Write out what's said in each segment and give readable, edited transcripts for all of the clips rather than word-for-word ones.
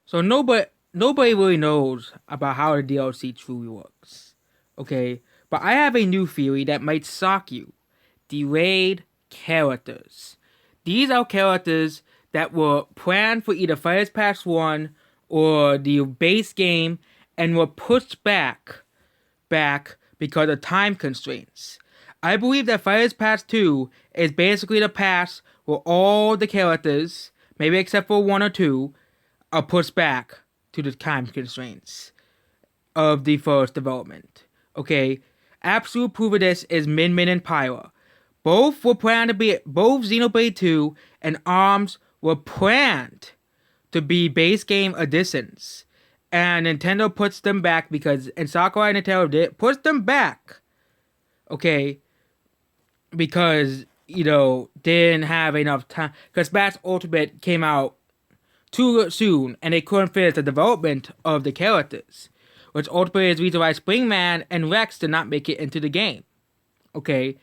So nobody really knows about how the DLC truly works. Okay? But I have a new theory that might shock you. Delayed characters. These are characters that were planned for either Fighters Pass 1 or the base game and were pushed back because of time constraints. I believe that Fighters Pass 2 is basically the pass where all the characters, maybe except for one or two, are pushed back to the time constraints of the first development. Okay, absolute proof of this is Min Min and Pyra. Both Xenoblade 2 and ARMS were planned to be base game additions. And Nintendo puts them back and Sakurai and Nintendo puts them back. Okay, because, didn't have enough time. Because Smash Ultimate came out too soon and they couldn't finish the development of the characters. Which ultimately is the reason why Springman and Rex did not make it into the game. Okay,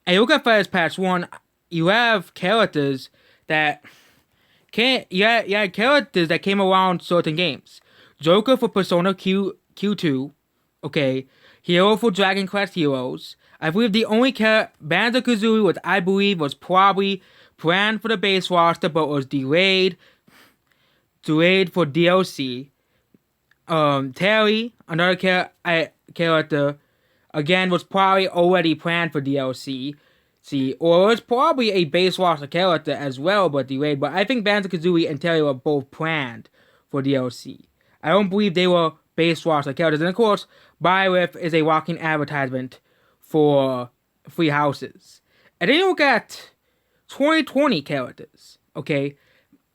and you look at Fighters Pass 1, you have characters that characters that came around certain games. Joker for Persona Q2, okay. Hero for Dragon Quest Heroes. I believe the only Banjo-Kazooie, which I believe was probably planned for the base roster but was delayed for DLC. Terry, another character, again was probably already planned for DLC. Or was probably a base roster character as well, but delayed. But I think Banjo-Kazooie and Terry were both planned for DLC. I don't believe they were base roster characters. And of course, Byleth is a walking advertisement for free houses. And then you look at 2020 characters. Okay,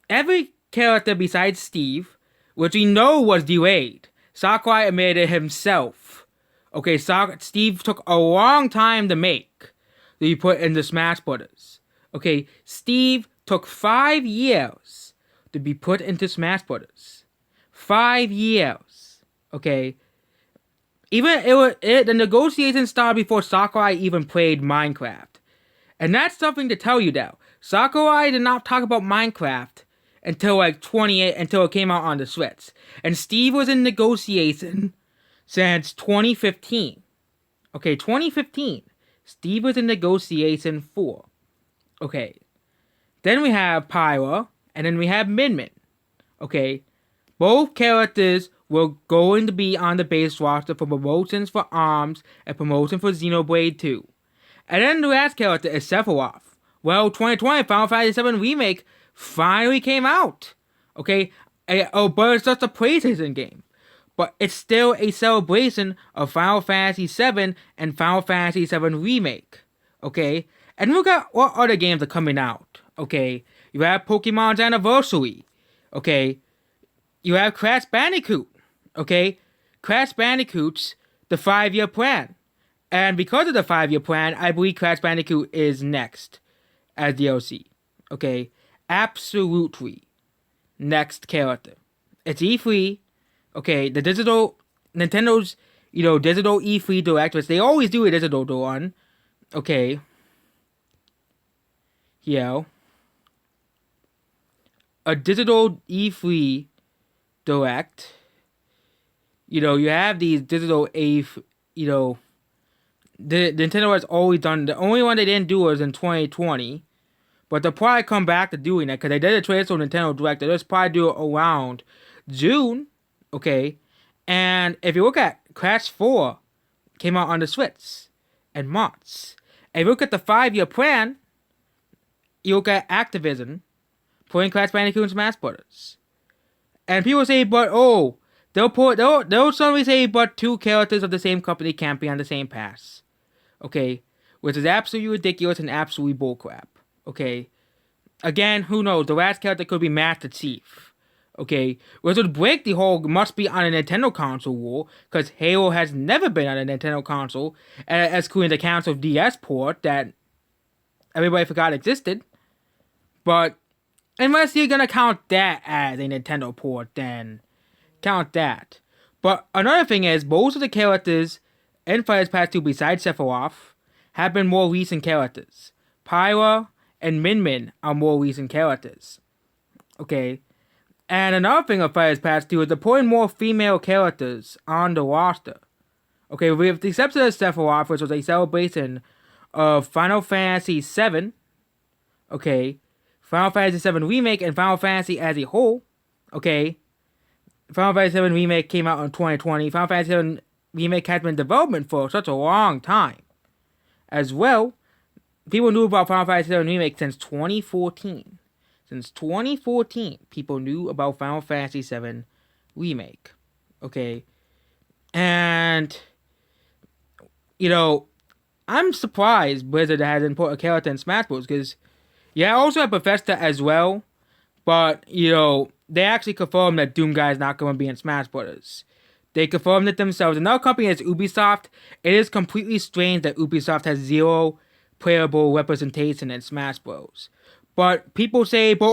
every character besides Steve, which we know was delayed. Sakurai admitted it himself. Okay, Steve took a long time to make. To be put into Smash Brothers. Okay, Steve took 5 years to be put into Smash Brothers. 5 years. Okay. The negotiations started before Sakurai even played Minecraft. And that's something to tell you now. Sakurai did not talk about Minecraft until until it came out on the Switch. And Steve was in negotiation since 2015. Okay, 2015. Steve was in negotiation for. Okay. Then we have Pyra, and then we have Min Min. Okay. Both characters were going to be on the base roster for promotions for ARMS and promotion for Xenoblade 2. And then the last character is Sephiroth. Well, 2020 Final Fantasy VII Remake finally came out. Okay. But it's just a PlayStation game. But it's still a celebration of Final Fantasy VII and Final Fantasy VII Remake. Okay? And look at what other games are coming out. Okay? You have Pokemon's Anniversary. Okay? You have Crash Bandicoot. Okay? Crash Bandicoot's the 5-year plan. And because of the 5-year plan, I believe Crash Bandicoot is next as DLC. Okay? Absolutely. Next character. It's E3. Okay, the Nintendo's, digital E3 Direct, which they always do a digital one. Okay. Yeah. A digital E3 Direct. You have these digital Nintendo has always done, the only one they didn't do was in 2020. But they'll probably come back to doing that, because they did a traditional Nintendo Direct. They'll just probably do it around June. Okay, and if you look at Crash 4, came out on the Switch in March. And if you look at the 5-year plan, you look at Activision putting Crash Bandicoot in Smash Brothers. And people say, but they'll suddenly say, but 2 characters of the same company can't be on the same pass. Okay, which is absolutely ridiculous and absolutely bullcrap. Okay, again, who knows? The last character could be Master Chief. Okay, which would break the whole must be on a Nintendo console rule, because Halo has never been on a Nintendo console, excluding the console DS port that everybody forgot existed. But unless you're gonna count that as a Nintendo port, then count that. But another thing is, most of the characters in Fighters Pass 2 besides Sephiroth have been more recent characters. Pyra and Min Min are more recent characters. Okay. And another thing of Fighters Pass 2 is they're putting more female characters on the roster. Okay, with the exception of Sephiroth, which was a celebration of Final Fantasy VII, okay, Final Fantasy VII Remake and Final Fantasy as a whole, okay, Final Fantasy VII Remake came out in 2020. Final Fantasy VII Remake has been in development for such a long time. As well, people knew about Final Fantasy VII Remake since 2014. Since 2014, people knew about Final Fantasy VII Remake. Okay? And, you know, I'm surprised Blizzard hasn't put a character in Smash Bros. Because, yeah, I also have Bethesda as well. But, you know, they actually confirmed that Doomguy is not going to be in Smash Bros. They confirmed it themselves. Another company is Ubisoft. It is completely strange that Ubisoft has zero playable representation in Smash Bros. But people say, but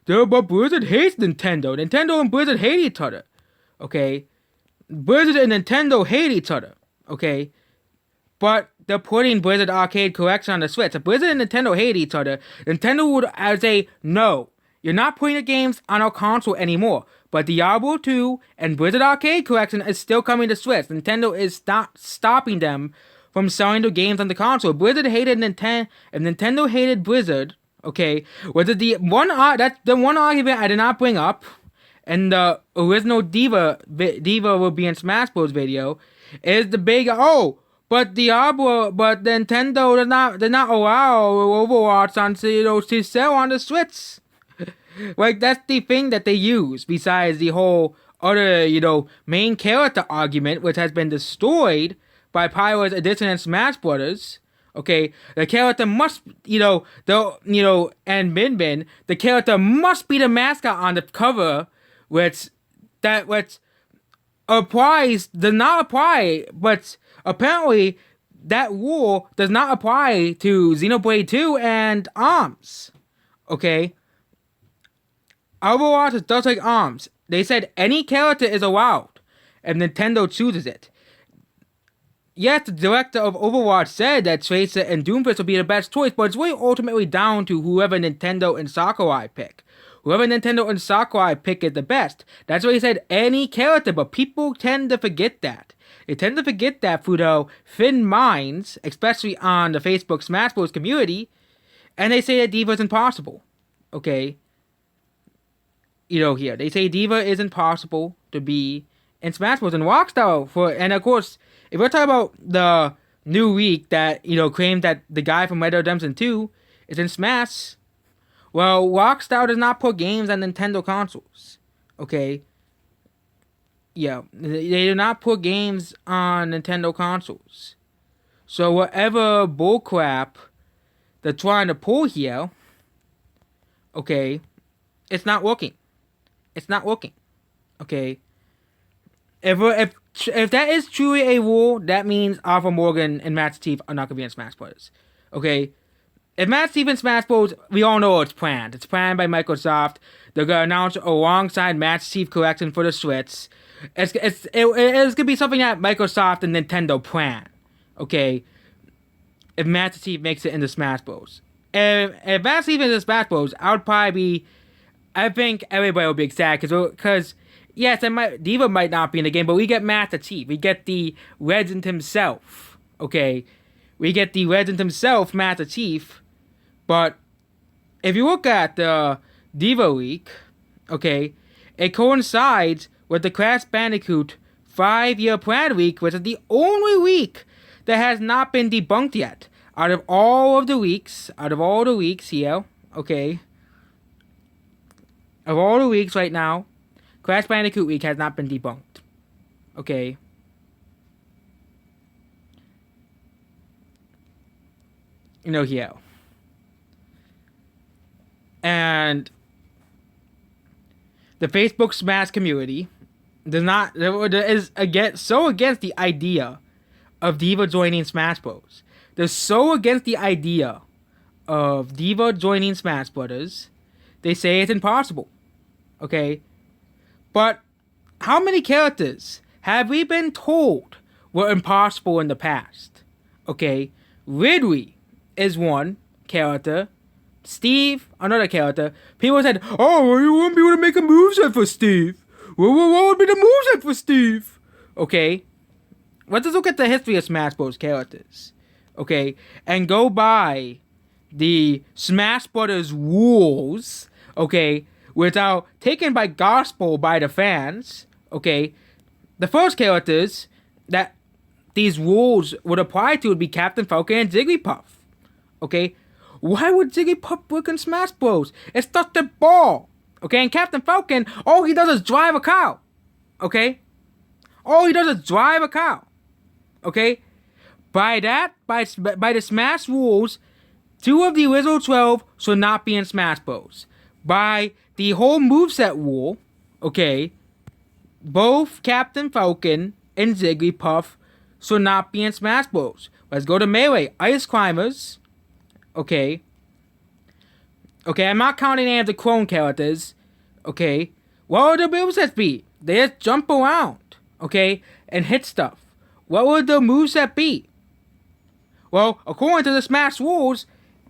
Blizzard hates Nintendo. Nintendo and Blizzard hate each other. Okay? Blizzard and Nintendo hate each other. Okay? But they're putting Blizzard Arcade Collection on the Switch. If Blizzard and Nintendo hate each other, Nintendo would say, no, you're not putting the games on our console anymore. But Diablo 2 and Blizzard Arcade Collection is still coming to Switch. Nintendo is not stopping them from selling the games on the console. Blizzard hated Nintendo, and Nintendo hated Blizzard. Okay, whether the one argument I did not bring up in the original Diva will be in Smash Bros. Video is the big but Nintendo did not allow Overwatch to sell on the Switch. Like, that's the thing that they use, besides the whole other, main character argument, which has been destroyed by Pyro's addition in Smash Brothers. Okay, the character must, and Min, the character must be the mascot on the cover, which applies, does not apply, but apparently that rule does not apply to Xenoblade 2 and ARMS. Okay? Overwatch is just like ARMS. They said any character is allowed, if Nintendo chooses it. Yes, the director of Overwatch said that Tracer and Doomfist will be the best choice, but it's really ultimately down to whoever Nintendo and Sakurai pick. Whoever Nintendo and Sakurai pick is the best. That's why he said any character, but people tend to forget that. They tend to forget that through their thin minds, especially on the Facebook Smash Bros. Community, and they say that Diva is impossible. Okay? Here, they say Diva is impossible to be in Smash Bros. And Rockstar, and of course, if we're talking about the new week that, claimed that the guy from Red Dead Redemption 2 is in Smash, well, Rockstar does not put games on Nintendo consoles. Okay? Yeah, they do not put games on Nintendo consoles. So whatever bullcrap they're trying to pull here, okay, it's not working. It's not working. Okay? If that is truly a rule, that means Alpha Morgan and Master Chief are not going to be in Smash Bros. Okay? If Master Chief and Smash Bros, we all know it's planned. It's planned by Microsoft. They're going to announce alongside Master Chief Collection for the Switch. It's going to be something that Microsoft and Nintendo plan. Okay? If Master Chief makes it into Smash Bros. If Master Chief is in Smash Bros, I think everybody will be excited because yes, Diva might not be in the game, but we get Master Chief. We get the legend himself. Okay? We get the legend himself, Master Chief. But if you look at the Diva week, okay, it coincides with the Crash Bandicoot 5-year plan week, which is the only week that has not been debunked yet. Out of all the weeks here, okay, of all the weeks right now, Crash Bandicoot week has not been debunked. Okay. Here. And the Facebook Smash community is so against the idea of Diva joining Smash Bros. They're so against the idea of Diva joining Smash Brothers. They say it's impossible. Okay? But how many characters have we been told were impossible in the past? Okay? Ridley is one character Steve, another character, people said, oh, well, you wouldn't be able to make a moveset for Steve. What would be the moveset for Steve? Okay, let's just look at the history of Smash Bros. Characters. Okay, and go by the Smash Brothers rules, okay, without taken by gospel by the fans, okay. The first characters that these rules would apply to would be Captain Falcon and Jigglypuff. Okay? Why would Jigglypuff work in Smash Bros? It's just a ball. Okay? And Captain Falcon, all he does is drive a cow. Okay? All he does is drive a cow. Okay? By the Smash rules, 2 of the original 12 should not be in Smash Bros. By the whole moveset rule, okay, both Captain Falcon and Jigglypuff should not be in Smash Bros. Let's go to Melee. Ice Climbers. Okay. Okay, I'm not counting any of the clone characters. Okay. What would the movesets be? They just jump around. Okay. And hit stuff. What would the moveset be? Well, according to the Smash rules,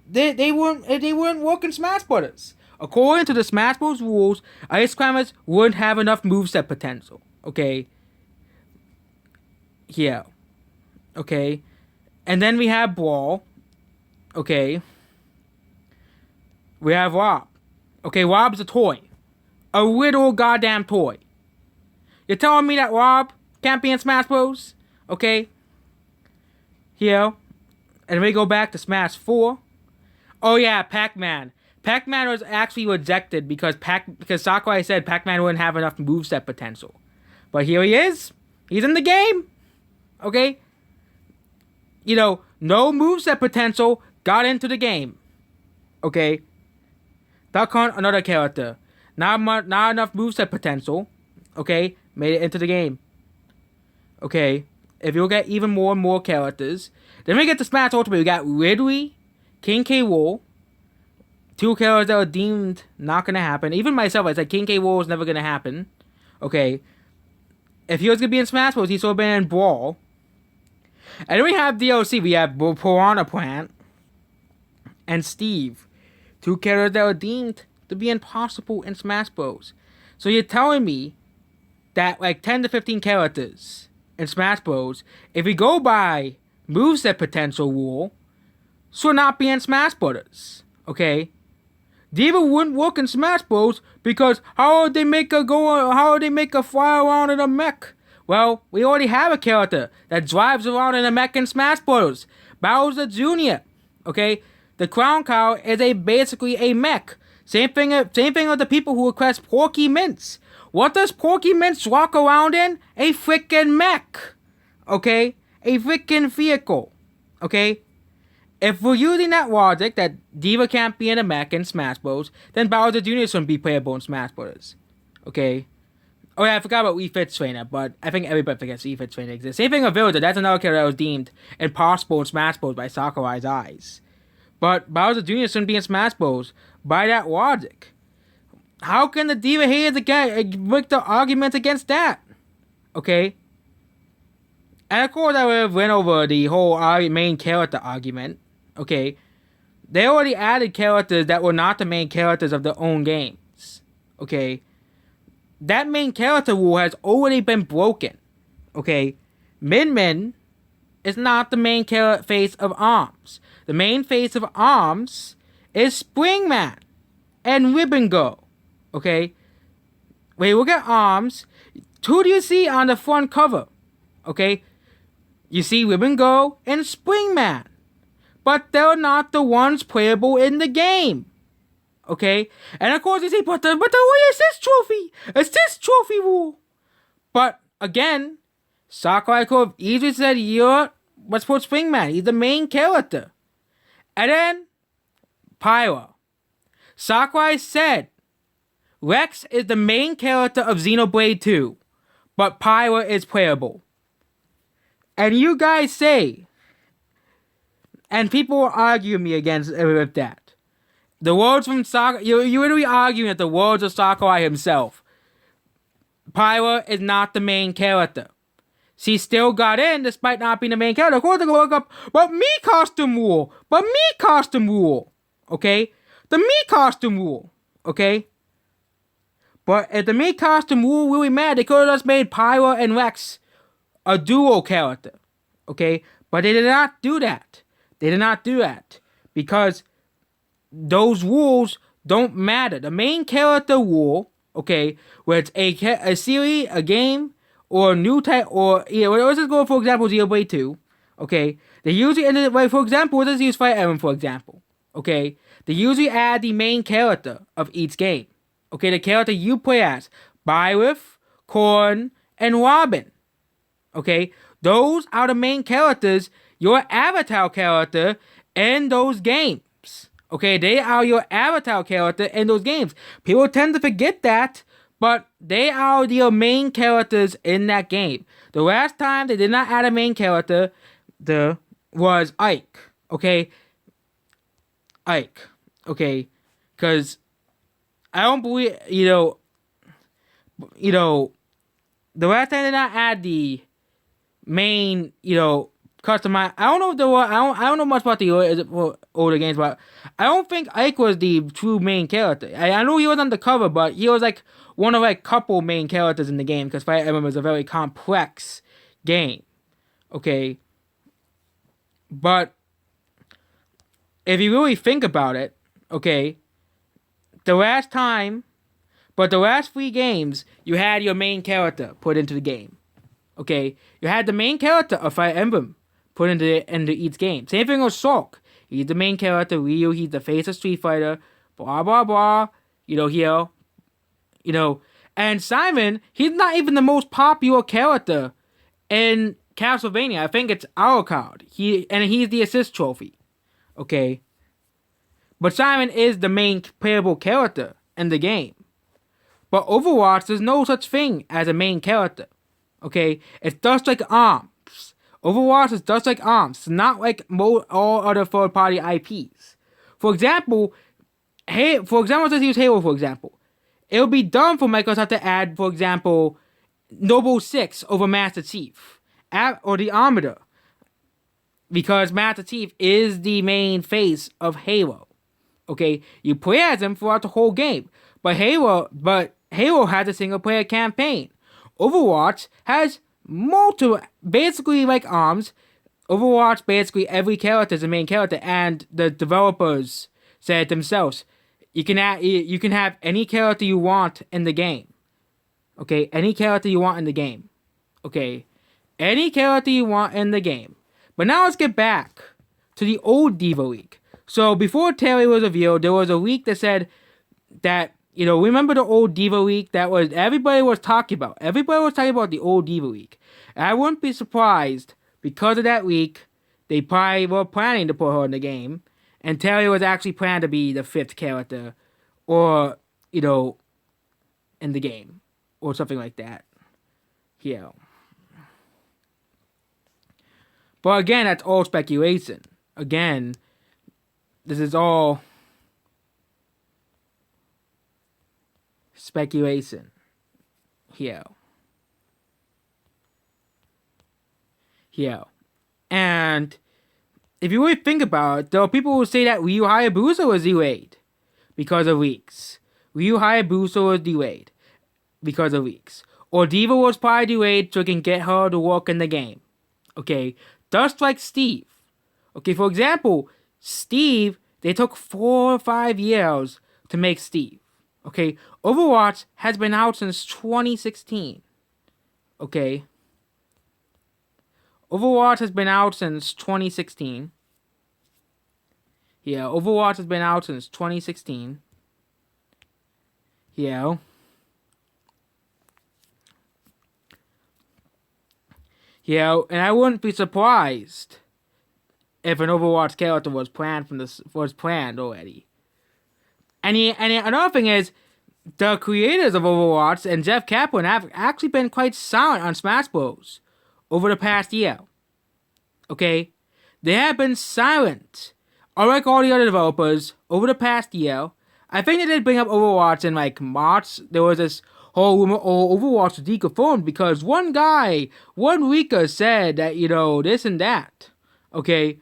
they wouldn't work in Smash Brothers. According to the Smash Bros. Rules, Ice Climbers wouldn't have enough moveset potential. Okay. Yeah. Okay. And then we have Brawl. Okay. We have Rob. Okay, Rob's a toy. A little goddamn toy. You're telling me that Rob can't be in Smash Bros? Okay. Here. And we go back to Smash 4. Oh yeah, Pac-Man. Pac-Man was actually rejected because Sakurai said Pac-Man wouldn't have enough moveset potential. But here he is. He's in the game. Okay? You know, no moveset potential, got into the game. Okay? Duck Hunt, another character. Not enough moveset potential. Okay? Made it into the game. Okay? If you look at even more and more characters. Then we get to Smash Ultimate. We got Ridley, King K. Rool. 2 characters that are deemed not gonna happen. Even myself, I said King K. Rool is never gonna happen. Okay. If he was gonna be in Smash Bros, he should have been in Brawl. And then we have DLC. We have Piranha Plant and Steve. 2 characters that are deemed to be impossible in Smash Bros. So you're telling me that like 10 to 15 characters in Smash Bros, if we go by moveset potential rule, should not be in Smash Bros. Okay? D.Va wouldn't work in Smash Bros. Because how would they make her fly around in a mech? Well, we already have a character that drives around in a mech in Smash Bros. Bowser Jr. Okay? The Crown Cow is basically a mech. Same thing with the people who request Porky Mints. What does Porky Mints walk around in? A freaking mech. Okay? A freaking vehicle. Okay? If we're using that logic that D.Va can't be in a mech in Smash Bros, then Bowser Jr. shouldn't be playable in Smash Bros. Okay? Oh yeah, I forgot about Wii Fit Trainer, but I think everybody forgets Wii Fit Trainer exists. Same thing with Villager, that's another character that was deemed impossible in Smash Bros by Sakurai's eyes. But Bowser Jr. shouldn't be in Smash Bros by that logic. How can the D.Va haters make the argument against that? Okay? And of course I would have went over the whole main character argument. Okay, they already added characters that were not the main characters of their own games. Okay, that main character rule has already been broken. Okay, Min Min is not the main face of ARMS. The main face of ARMS is Springman and Ribbon Girl. Okay, when you look at ARMS, who do you see on the front cover? Okay, you see Ribbon Girl and Springman. But they're not the ones playable in the game. Okay? And of course you say, but the assist trophy! Assist trophy rule! But again, Sakurai could have easily said, let's put Springman. He's the main character. And then, Pyra. Sakurai said, Rex is the main character of Xenoblade 2. But Pyra is playable. And you guys say, and people will argue me with that. The words from Sakurai, you're literally arguing that the words of Sakurai himself. Pyra is not the main character. She still got in despite not being the main character. Of course, they're going to look up, but me costume rule. Okay? the Mii costume rule, okay? But if the Mii costume rule really mattered, they could have just made Pyra and Rex a duo character, okay? But they did not do that. They did not do that because those rules don't matter. The main character rule, okay, whether it's a series, a game, or a new type, or let's just go for example Xenoblade 2, okay? They usually ended like for example, let's just use Fire Emblem for example, okay? They usually add the main character of each game, okay? The character you play as, Byleth, Corrin, and Robin, okay? Those are the main characters, your avatar character in those games. Okay, they are your avatar character in those games. People tend to forget that, but they are your main characters in that game. The last time they did not add a main character, was Ike. Okay, Ike. Okay, because I don't believe the last time they did not add the main customize. I don't know if there were. I don't know much about the older games, but I don't think Ike was the true main character. I know he was on the cover, but he was like one of like couple main characters in the game because Fire Emblem is a very complex game. Okay, but if you really think about it, okay, the last 3 games you had your main character put into the game. Okay, you had the main character of Fire Emblem put into each game. Same thing with Shulk. He's the main character. Ryu, he's the face of Street Fighter. Blah blah blah. Here. And Simon, he's not even the most popular character in Castlevania. I think it's Alucard. He's the assist trophy. Okay. But Simon is the main playable character in the game. But Overwatch, there's no such thing as a main character. Okay, it's just like ARMS. Overwatch is just like ARMS. It's not like all other third-party IPs. For example, let's use Halo for example. It would be dumb for Microsoft to add, for example, Noble 6 over Master Chief or the Armada, because Master Chief is the main face of Halo. Okay, you play as him throughout the whole game, but Halo has a single-player campaign. Overwatch has multiple, basically like ARMS. Overwatch, basically every character is a main character, and the developers said themselves, you can have any character you want in the game. Okay, any character you want in the game. Okay, any character you want in the game. But now let's get back to the old Diva leak. So before Terry was revealed, there was a leak that said that, remember the old Diva leak that was everybody was talking about. Everybody was talking about the old Diva leak. And I wouldn't be surprised because of that leak. They probably were planning to put her in the game, and Terry was actually planned to be the 5th character, or in the game, or something like that. Yeah. But again, that's all speculation. Again, this is all speculation. Here. And if you really think about it, there are people who say that Ryu Hayabusa was delayed because of leaks. Ryu Hayabusa was delayed because of leaks. Or Diva was probably delayed so it can get her to work in the game. Okay, just like Steve. Okay, for example, Steve, they took 4 or 5 years to make Steve. Okay, Overwatch has been out since 2016. Okay, Overwatch has been out since 2016. Yeah, Overwatch has been out since 2016. Yeah. Yeah, and I wouldn't be surprised if an Overwatch character was planned already. And another thing is, the creators of Overwatch and Jeff Kaplan have actually been quite silent on Smash Bros. Over the past year. Okay? They have been silent, unlike all the other developers, over the past year. I think they did bring up Overwatch in like March. There was this whole rumor, Overwatch was deconfirmed because one leaker said that, this and that. Okay?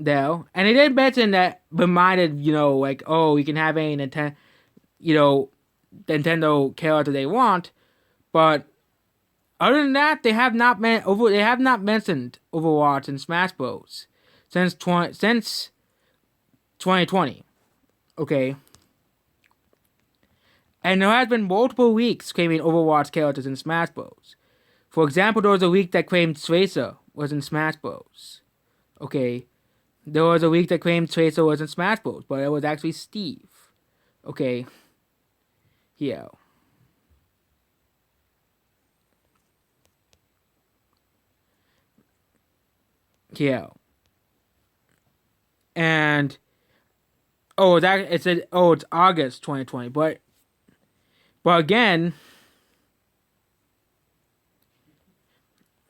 Though, and they did mention that reminded, like, oh, you can have any Nintendo, Nintendo character they want, but other than that, they have not mentioned Overwatch in Smash Bros. since 2020. Okay, and there has been multiple weeks claiming Overwatch characters in Smash Bros. For example, there was a week that claimed Tracer was in Smash Bros. Okay, there was a week that claimed Tracer was in Smash Bros., but it was actually Steve. Okay, yeah. Yeah. And it's August 2020, but again,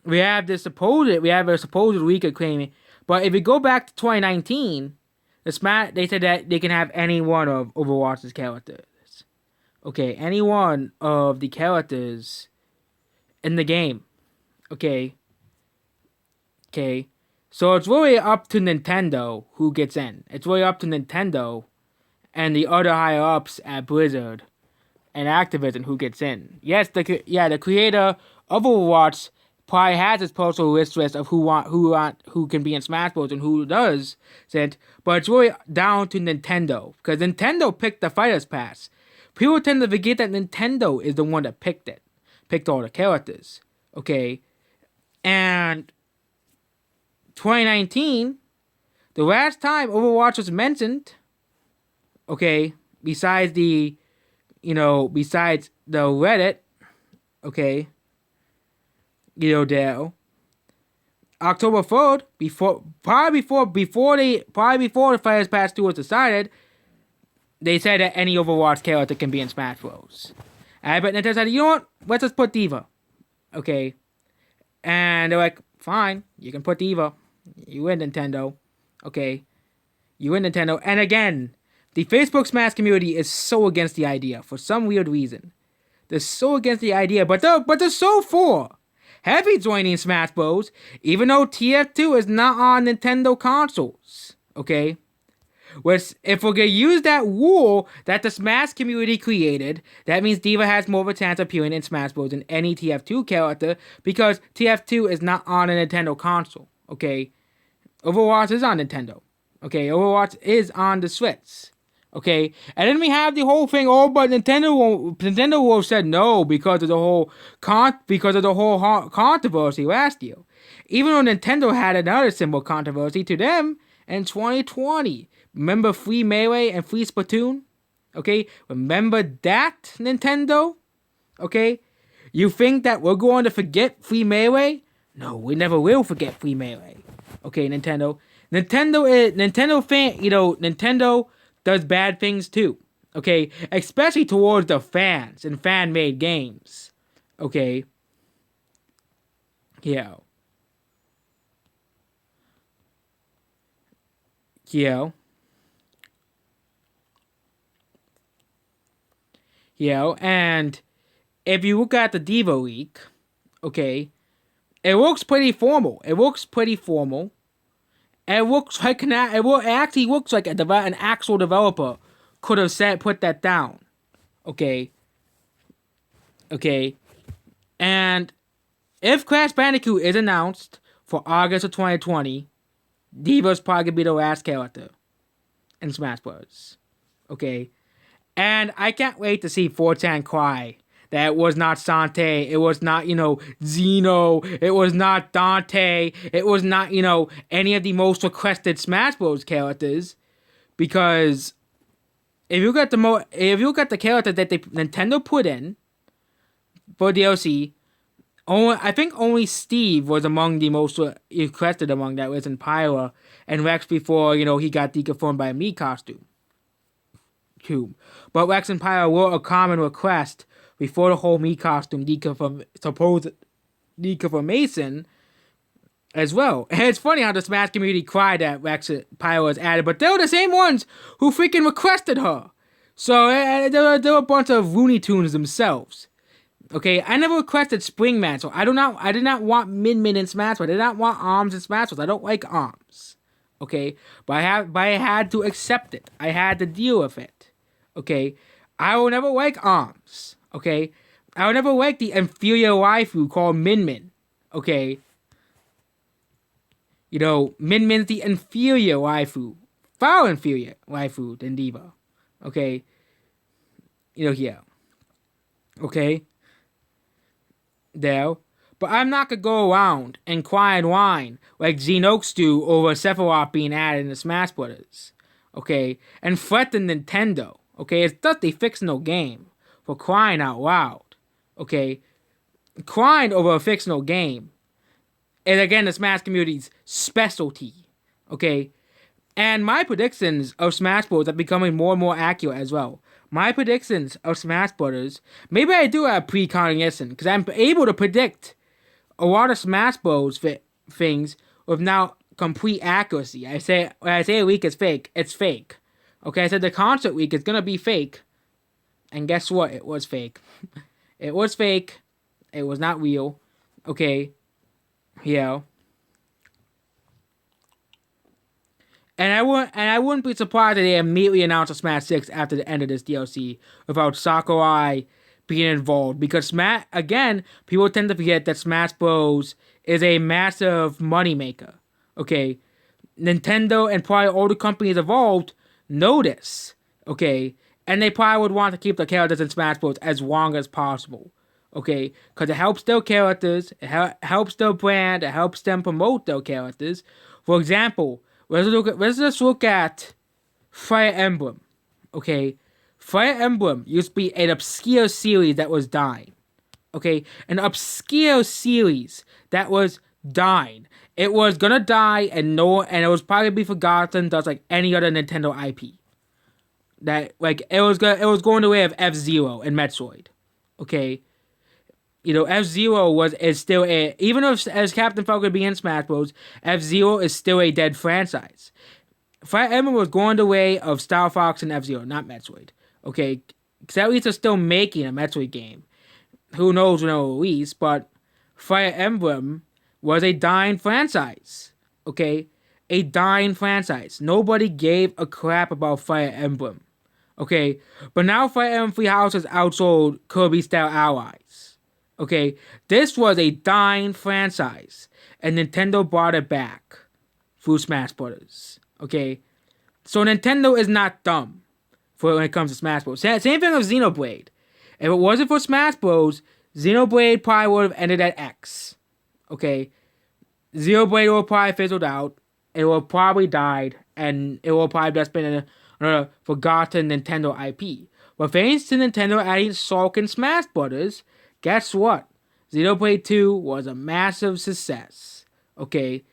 we have a supposed week of claiming. But if we go back to 2019, they said that they can have any one of Overwatch's characters. Okay, any one of the characters in the game. Okay. Okay. So it's really up to Nintendo who gets in. It's really up to Nintendo and the other higher ups at Blizzard and Activision who gets in. Yes, the creator of Overwatch probably has his personal list of who can be in Smash Bros. And who does, but it's really down to Nintendo because Nintendo picked the Fighters Pass. People tend to forget that Nintendo is the one that picked all the characters. Okay, and 2019, the last time Overwatch was mentioned, okay, besides the Reddit, okay, Dale, October 3rd, before the Fighters Pass 2 was decided, they said that any Overwatch character can be in Smash Bros. But Nintendo said, you know what, let's just put D.Va, okay, and they're like, fine, you can put D.Va. You win, Nintendo. Okay. You win, Nintendo. And again, the Facebook Smash community is so against the idea for some weird reason. They're so against the idea, but they're so for Heavy joining Smash Bros. Even though TF2 is not on Nintendo consoles. Okay. Which, if we're gonna use that rule that the Smash community created, that means D.Va has more of a chance of appearing in Smash Bros. Than any TF2 character because TF2 is not on a Nintendo console. Okay, Overwatch is on Nintendo. Okay, Overwatch is on the Switch. Okay, and then we have the whole thing. Oh, but Nintendo will have said no because of the whole controversy last year. Even though Nintendo had another similar controversy to them in 2020. Remember Free Melee and Free Splatoon? Okay, remember that, Nintendo? Okay, you think that we're going to forget Free Melee? No, we never will forget Free Melee. Okay, Nintendo does bad things too. Okay, especially towards the fans and fan-made games. Okay. Yeah. Yeah. And if you look at the D.Va leak, okay, it looks pretty formal. It actually looks like an actual developer could have put that down. Okay. And if Crash Bandicoot is announced for August of 2020, D.Va's probably gonna be the last character in Smash Bros. Okay. And I can't wait to see 4chan cry that it was not Sante, it was not, Zeno, it was not Dante, it was not, any of the most requested Smash Bros. Characters. Because if you got the character that Nintendo put in for DLC, I think only Steve was among the most requested among that was in Pyra and Rex before, he got deconfirmed by a Mii costume. But Rex and Pyra were a common request before the whole Mii costume supposed deconfirmation as well. And it's funny how the Smash community cried that Rex and Pyra was added, but they were the same ones who freaking requested her. So there were a bunch of Looney Tunes themselves. Okay, I never requested Springman, so I did not want Min Min in Smash Bros. I did not want Arms in Smash Bros. I don't like Arms. Okay, but I had to accept it. I had to deal with it. Okay, I will never like Arms. Okay, I will never like the inferior waifu called Min Min. Okay, Min Min's the inferior waifu, far inferior waifu than Diva. Okay, here. Okay, there. But I'm not gonna go around and cry and whine like Xenox do over Sephiroth being added into Smash Brothers. Okay, and threaten Nintendo. Okay, it's just they fix no game for crying out loud. Okay, crying over a fictional game is again the Smash community's specialty. Okay, and my predictions of Smash Bros. Are becoming more and more accurate as well. My predictions of Smash Brothers, maybe I do have precognition because I'm able to predict a lot of Smash Bros. Things with now complete accuracy. When I say a week is fake, it's fake. Okay, I said the concert week is gonna be fake, and guess what? It was fake. It was fake. It was not real. Okay, yeah. And I wouldn't be surprised if they immediately announced a Smash 6 after the end of this DLC without Sakurai being involved. Because people tend to forget that Smash Bros. Is a massive moneymaker. Okay? Nintendo and probably all the companies involved know this. Okay? And they probably would want to keep the characters in Smash Bros. As long as possible. Okay? Because it helps their characters, it helps their brand, it helps them promote their characters. For example, let's just look at Fire Emblem. Okay? Fire Emblem used to be an obscure series that was dying. Okay? An obscure series that was dying. It was gonna die and it was probably be forgotten just like any other Nintendo IP. That it was going the way of F-Zero and Metroid. Okay? F-Zero is still even as Captain Falcon be in Smash Bros, F-Zero is still a dead franchise. Fire Emblem was going the way of Star Fox and F-Zero, not Metroid. Okay? Because at least they're still making a Metroid game. Who knows when it will release, but Fire Emblem was a dying franchise. Okay? A dying franchise. Nobody gave a crap about Fire Emblem. Okay? But now Fire Emblem Three Houses outsold Kirby-style allies. Okay? This was a dying franchise. And Nintendo brought it back through Smash Brothers. Okay? So Nintendo is not dumb when it comes to Smash Bros. Same thing with Xenoblade. If it wasn't for Smash Bros., Xenoblade probably would have ended at X. Okay? Xenoblade would have probably fizzled out. It would have probably died. And it would have probably just been another forgotten Nintendo IP. But thanks to Nintendo adding Shulk and Smash Brothers, guess what? Xenoblade 2 was a massive success. Okay?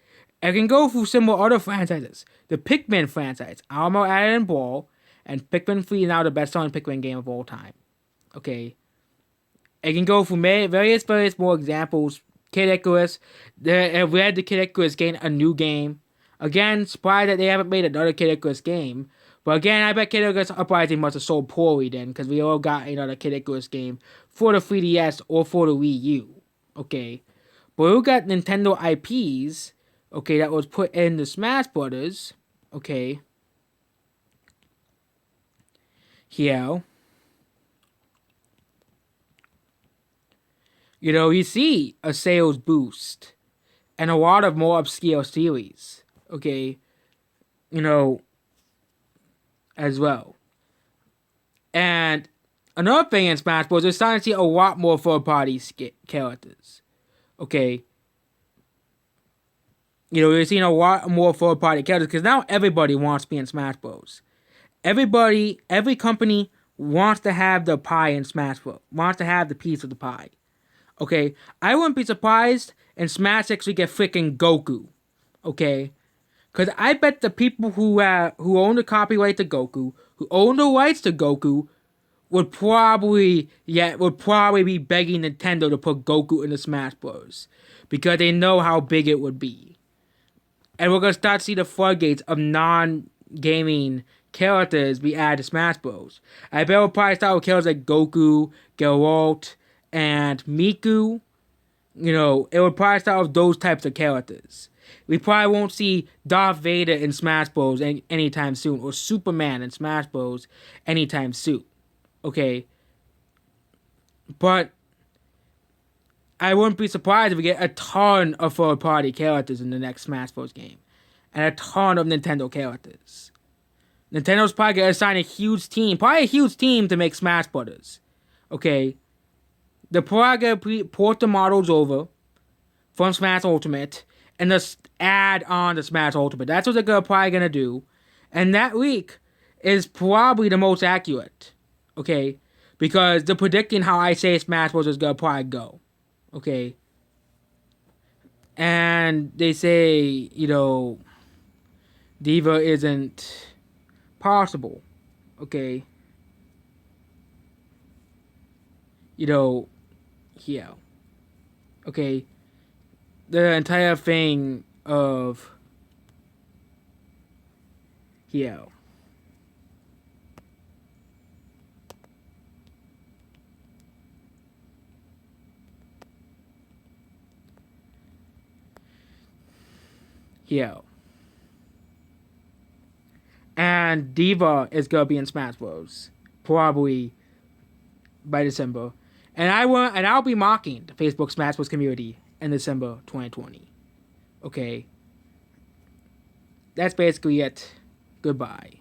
It can go through similar other franchises. The Pikmin franchise, Alamo added in Brawl, and Pikmin 3 is now the best-selling Pikmin game of all time. Okay? It can go through various more examples. Kid Icarus, we had the Kid Icarus gain a new game. Again, surprised that they haven't made another Kid Icarus game. But again, I bet Kid Icarus Uprising must have sold poorly then, because we all got another Kid Icarus game for the 3DS or for the Wii U. Okay? But we got Nintendo IPs, okay, that was put in the Smash Brothers. Okay? Here. You see a sales boost and a lot of more obscure series, okay, as well. And another thing in Smash Bros. We're starting to see a lot more third-party characters, okay. We're seeing a lot more third-party characters because now everybody wants to be in Smash Bros. Every company wants to have the pie in Smash Bros. Wants to have the piece of the pie. Okay, I wouldn't be surprised in Smash 6 we get freaking Goku. Okay, because I bet the people who own the copyright to Goku, who own the rights to Goku, would probably be begging Nintendo to put Goku in the Smash Bros. Because they know how big it would be, and we're gonna start to see the floodgates of non-gaming characters be added to Smash Bros. I bet we'll probably start with characters like Goku, Geralt, and Miku, It would probably start with those types of characters. We probably won't see Darth Vader in Smash Bros. Anytime soon, or Superman in Smash Bros. Anytime soon. Okay, but I wouldn't be surprised if we get a ton of third-party characters in the next Smash Bros. Game, and a ton of Nintendo characters. Nintendo's probably gonna assign a huge team, to make Smash Brothers. Okay, they're probably gonna port the models over from Smash Ultimate and just add on to Smash Ultimate. That's what they're probably gonna do, and that leak is probably the most accurate. Okay, because they're predicting how I say Smash Bros. Is gonna probably go. Okay, and they say Diva isn't possible. Okay, here. Okay, the entire thing of here. Here. And Diva is gonna be in Smash Bros. Probably by December. And I'll be mocking the Facebook Smash Bros community in December 2020. Okay. That's basically it. Goodbye.